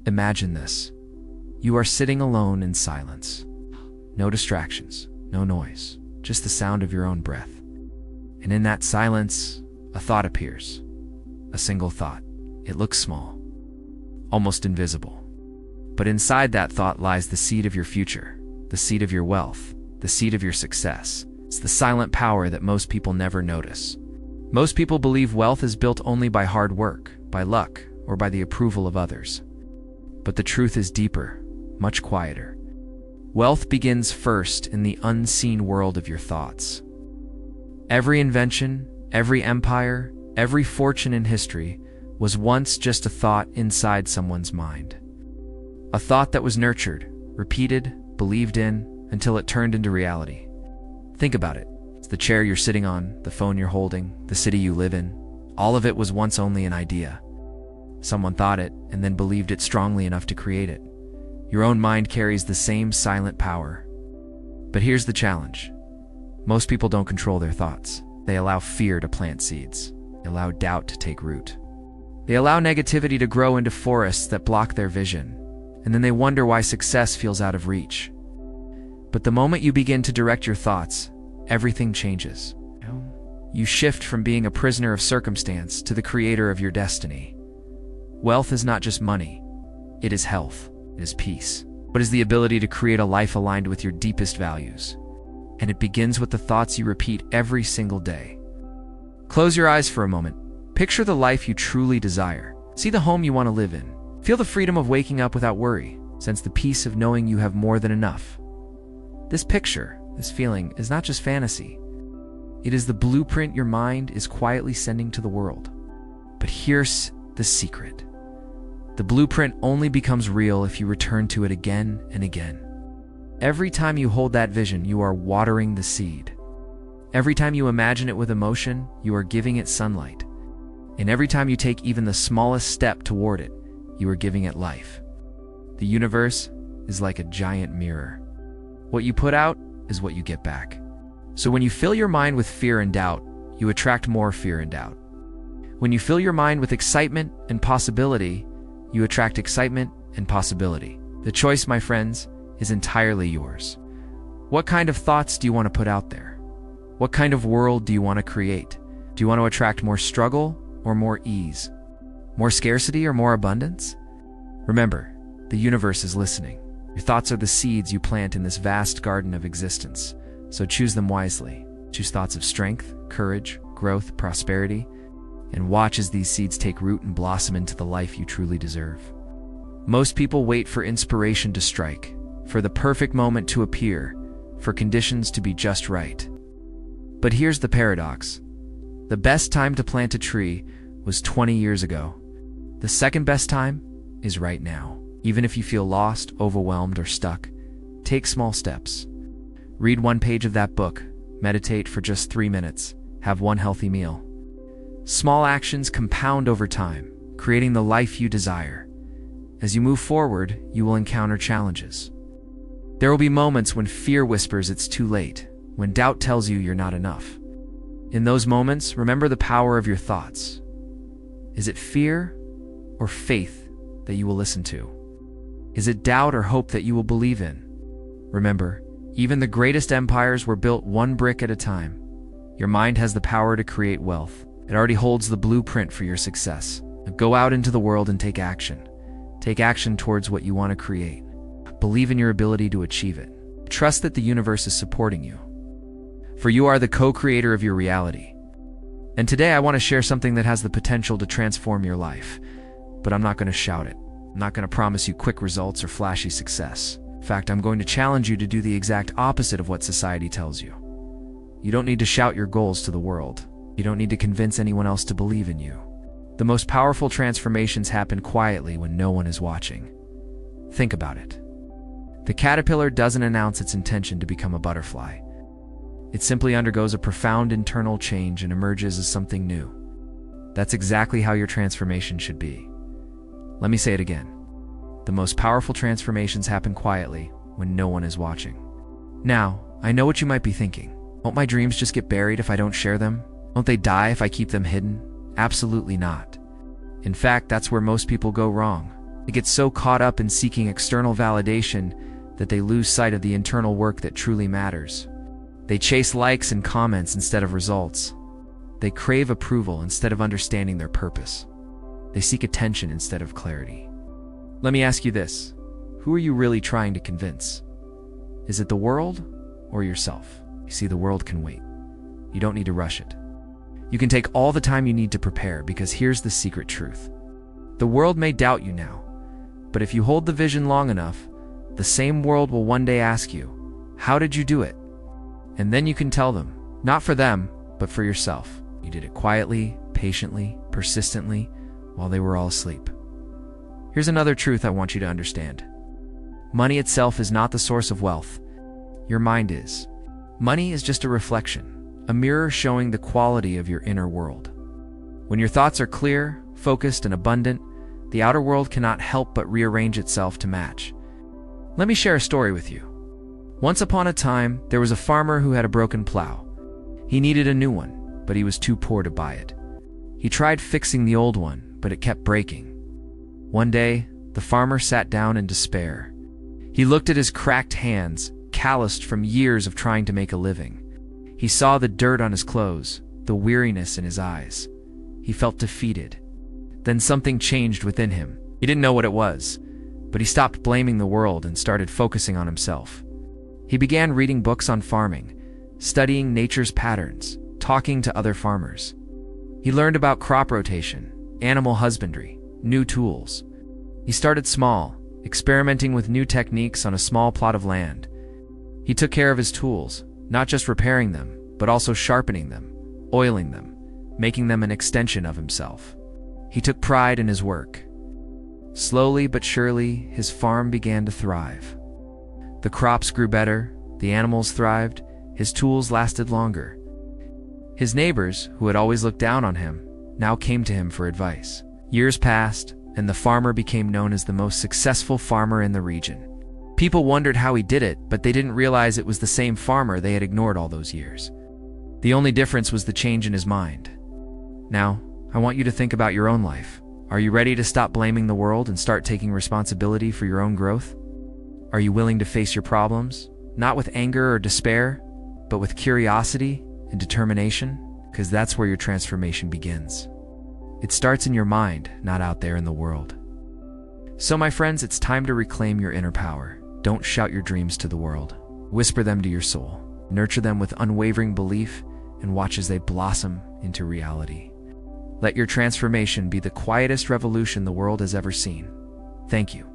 Imagine this. You are sitting alone in silence. No distractions, no noise, just the sound of your own breath. And in that silence, a thought appears. A single thought. It looks small, almost invisible. But inside that thought lies the seed of your future, the seed of your wealth, the seed of your success. It's the silent power that most people never notice. Most people believe wealth is built only by hard work, by luck, or by the approval of others. But the truth is deeper, much quieter. Wealth begins first in the unseen world of your thoughts. Every invention, every empire, every fortune in history was once just a thought inside someone's mind. A thought that was nurtured, repeated, believed in, until it turned into reality. Think about it. It's the chair you're sitting on, the phone you're holding, the city you live in. All of it was once only an idea. Someone thought it and then believed it strongly enough to create it. Your own mind carries the same silent power. But here's the challenge. Most people don't control their thoughts. They allow fear to plant seeds. They allow doubt to take root. They allow negativity to grow into forests that block their vision. And then they wonder why success feels out of reach. But the moment you begin to direct your thoughts, everything changes. You shift from being a prisoner of circumstance to the creator of your destiny. Wealth is not just money. It is health. It is peace. It is the ability to create a life aligned with your deepest values. And it begins with the thoughts you repeat every single day. Close your eyes for a moment. Picture the life you truly desire. See the home you want to live in. Feel the freedom of waking up without worry. Sense the peace of knowing you have more than enough. This picture, this feeling, is not just fantasy. It is the blueprint your mind is quietly sending to the world. But here's the secret. The blueprint only becomes real if you return to it again and again. Every time you hold that vision, you are watering the seed. Every time you imagine it with emotion, you are giving it sunlight. And every time you take even the smallest step toward it, you are giving it life. The universe is like a giant mirror. What you put out is what you get back. So when you fill your mind with fear and doubt, you attract more fear and doubt. When you fill your mind with excitement and possibility, you attract excitement and possibility. The choice, my friends, is entirely yours. What kind of thoughts do you want to put out there? What kind of world do you want to create? Do you want to attract more struggle or more ease? More scarcity or more abundance? Remember, the universe is listening. Your thoughts are the seeds you plant in this vast garden of existence. So choose them wisely. Choose thoughts of strength, courage, growth, prosperity, and watch as these seeds take root and blossom into the life you truly deserve. Most people wait for inspiration to strike, for the perfect moment to appear, for conditions to be just right. But here's the paradox. The best time to plant a tree was 20 years ago. The second best time is right now. Even if you feel lost, overwhelmed, or stuck, take small steps. Read one page of that book, meditate for just 3 minutes, have one healthy meal. Small actions compound over time, creating the life you desire. As you move forward, you will encounter challenges. There will be moments when fear whispers it's too late, when doubt tells you you're not enough. In those moments, remember the power of your thoughts. Is it fear or faith that you will listen to? Is it doubt or hope that you will believe in? Remember, even the greatest empires were built one brick at a time. Your mind has the power to create wealth. It already holds the blueprint for your success. Now go out into the world and take action. Take action towards what you want to create. Believe in your ability to achieve it. Trust that the universe is supporting you. For you are the co-creator of your reality. And today I want to share something that has the potential to transform your life. But I'm not going to shout it. I'm not going to promise you quick results or flashy success. In fact, I'm going to challenge you to do the exact opposite of what society tells you. You don't need to shout your goals to the world. You don't need to convince anyone else to believe in you. The most powerful transformations happen quietly when no one is watching. Think about it. The caterpillar doesn't announce its intention to become a butterfly. It simply undergoes a profound internal change and emerges as something new. That's exactly how your transformation should be. Let me say it again. The most powerful transformations happen quietly when no one is watching. Now, I know what you might be thinking. Won't my dreams just get buried if I don't share them? Won't they die if I keep them hidden? Absolutely not. In fact, that's where most people go wrong. They get so caught up in seeking external validation that they lose sight of the internal work that truly matters. They chase likes and comments instead of results. They crave approval instead of understanding their purpose. They seek attention instead of clarity. Let me ask you this: who are you really trying to convince? Is it the world or yourself? You see, the world can wait. You don't need to rush it. You can take all the time you need to prepare, because here's the secret truth. The world may doubt you now, but if you hold the vision long enough, the same world will one day ask you, how did you do it? And then you can tell them, not for them, but for yourself. You did it quietly, patiently, persistently, while they were all asleep. Here's another truth I want you to understand. Money itself is not the source of wealth. Your mind is. Money is just a reflection, a mirror showing the quality of your inner world. When your thoughts are clear, focused, and abundant, the outer world cannot help but rearrange itself to match. Let me share a story with you. Once upon a time, there was a farmer who had a broken plow. He needed a new one, but he was too poor to buy it. He tried fixing the old one, but it kept breaking. One day, the farmer sat down in despair. He looked at his cracked hands, calloused from years of trying to make a living. He saw the dirt on his clothes, the weariness in his eyes. He felt defeated. Then something changed within him. He didn't know what it was, but he stopped blaming the world and started focusing on himself. He began reading books on farming, studying nature's patterns, talking to other farmers. He learned about crop rotation, animal husbandry, new tools. He started small, experimenting with new techniques on a small plot of land. He took care of his tools, not just repairing them, but also sharpening them, oiling them, making them an extension of himself. He took pride in his work. Slowly but surely, his farm began to thrive. The crops grew better, the animals thrived, his tools lasted longer. His neighbors, who had always looked down on him, now came to him for advice. Years passed, and the farmer became known as the most successful farmer in the region. People wondered how he did it, but they didn't realize it was the same farmer they had ignored all those years. The only difference was the change in his mind. Now, I want you to think about your own life. Are you ready to stop blaming the world and start taking responsibility for your own growth? Are you willing to face your problems, not with anger or despair, but with curiosity and determination? Because that's where your transformation begins. It starts in your mind, not out there in the world. So my friends, it's time to reclaim your inner power. Don't shout your dreams to the world. Whisper them to your soul. Nurture them with unwavering belief and watch as they blossom into reality. Let your transformation be the quietest revolution the world has ever seen. Thank you.